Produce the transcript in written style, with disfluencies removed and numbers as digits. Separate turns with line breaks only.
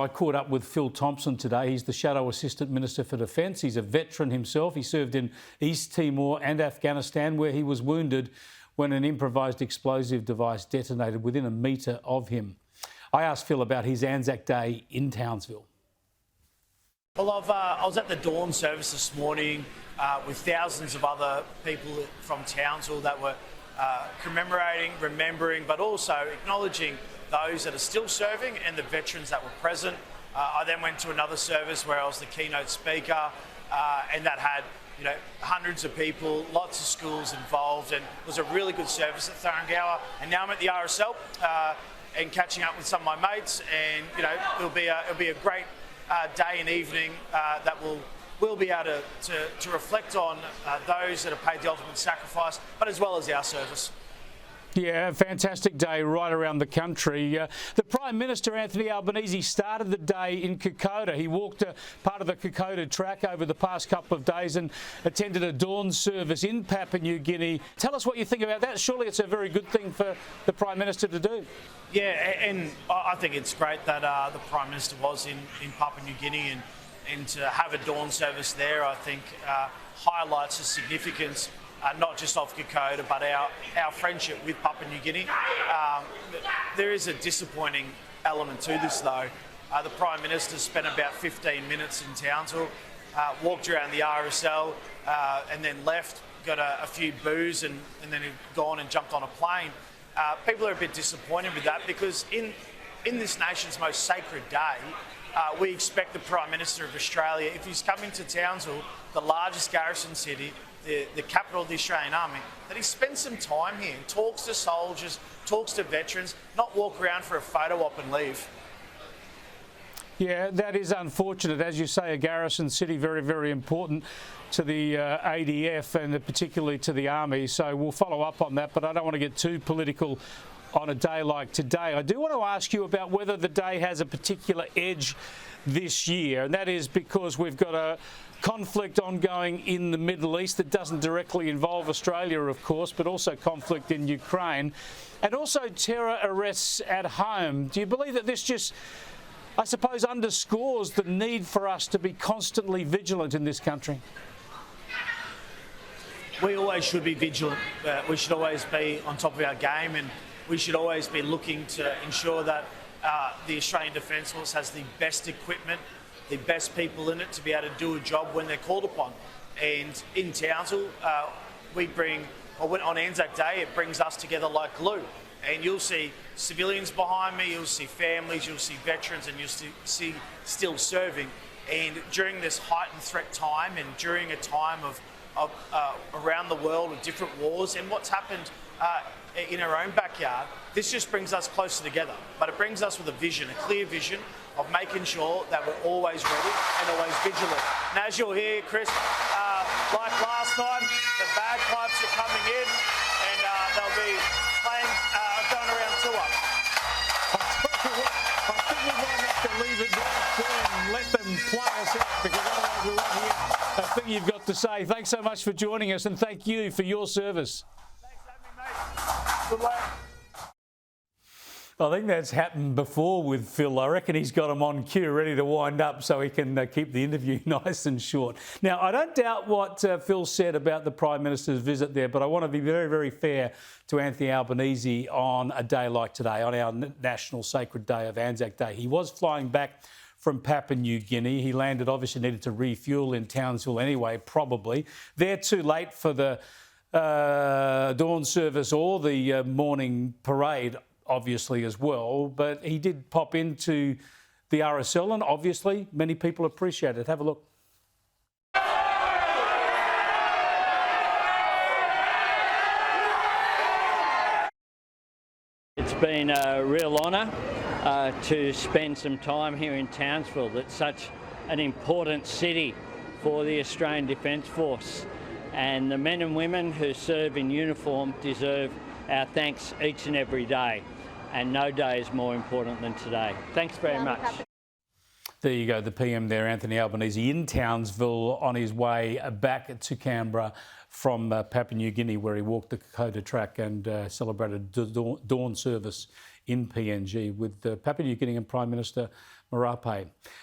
I caught up with Phil Thompson today. He's the Shadow Assistant Minister for Defence. He's a veteran himself. He served in East Timor and Afghanistan, where he was wounded when an improvised explosive device detonated within a metre of him. I asked Phil about his Anzac Day in Townsville.
Well, I was at the dawn service this morning with thousands of other people from Townsville that were commemorating, remembering, but also acknowledging those that are still serving and the veterans that were present. I then went to another service where I was the keynote speaker, and that had hundreds of people, lots of schools involved, and it was a really good service at Thuringowa. And now I'm at the RSL and catching up with some of my mates, and it'll be a great day and evening that we'll be able to reflect on those that have paid the ultimate sacrifice, but as well as our service.
Yeah, fantastic day right around the country. The Prime Minister Anthony Albanese started the day in Kokoda. He walked part of the Kokoda track over the past couple of days and attended a dawn service in Papua New Guinea. Tell us what you think about that. Surely it's a very good thing for the Prime Minister to do.
Yeah, and I think it's great that the Prime Minister was in Papua New Guinea, and to have a dawn service there, I think highlights the significance not just of Kokoda, but our friendship with Papua New Guinea. There is a disappointing element to this, though. The Prime Minister spent about 15 minutes in Townsville, walked around the RSL, and then left, got a few boos, and then he'd gone and jumped on a plane. People are a bit disappointed with that because in this nation's most sacred day, we expect the Prime Minister of Australia, if he's coming to Townsville, the largest garrison city, the capital of the Australian Army, that he spends some time here, talks to soldiers, talks to veterans, not walk around for a photo op and leave.
Yeah, that is unfortunate. As you say, a garrison city, very, very important to the ADF and particularly to the Army. So we'll follow up on that, but I don't want to get too political on a day like today. I do want to ask you about whether the day has a particular edge this year, and that is because we've got a conflict ongoing in the Middle East that doesn't directly involve Australia, of course, but also conflict in Ukraine, and also terror arrests at home. Do you believe that this just, I suppose, underscores the need for us to be constantly vigilant in this country?
We always should be vigilant. We should always be on top of our game, and we should always be looking to ensure that the Australian Defence Force has the best equipment, the best people in it to be able to do a job when they're called upon. And in Townsville, on Anzac Day, it brings us together like glue. And you'll see civilians behind me, you'll see families, you'll see veterans, and you'll see still serving. And during this heightened threat time, and during a time of around the world of different wars and what's happened in our own backyard, this just brings us closer together. But it brings us with a vision, a clear vision of making sure that we're always ready and always vigilant. And as you'll hear, Chris, like last time, the bagpipes are coming in, and they'll be playing, going around tour.
I think we might have to leave it there and let them play us out, because otherwise we won't hear a thing you've got to say. Thanks so much for joining us, and thank you for your service.
Thanks for having me, mate. Good luck.
I think that's happened before with Phil. I reckon he's got him on cue, ready to wind up so he can keep the interview nice and short. Now, I don't doubt what Phil said about the Prime Minister's visit there, but I want to be very, very fair to Anthony Albanese on a day like today, on our national sacred day of Anzac Day. He was flying back from Papua New Guinea. He landed, obviously needed to refuel in Townsville anyway, probably. They're too late for the dawn service or the morning parade, obviously, as well, but he did pop into the RSL, and obviously many people appreciate it. Have a look.
It's been a real honour to spend some time here in Townsville. That's such an important city for the Australian Defence Force, and the men and women who serve in uniform deserve our thanks each and every day. And no day is more important than today. Thanks very much.
There you go, the PM there, Anthony Albanese, in Townsville on his way back to Canberra from Papua New Guinea, where he walked the Kokoda track and celebrated dawn service in PNG with Papua New Guinea and Prime Minister Marape.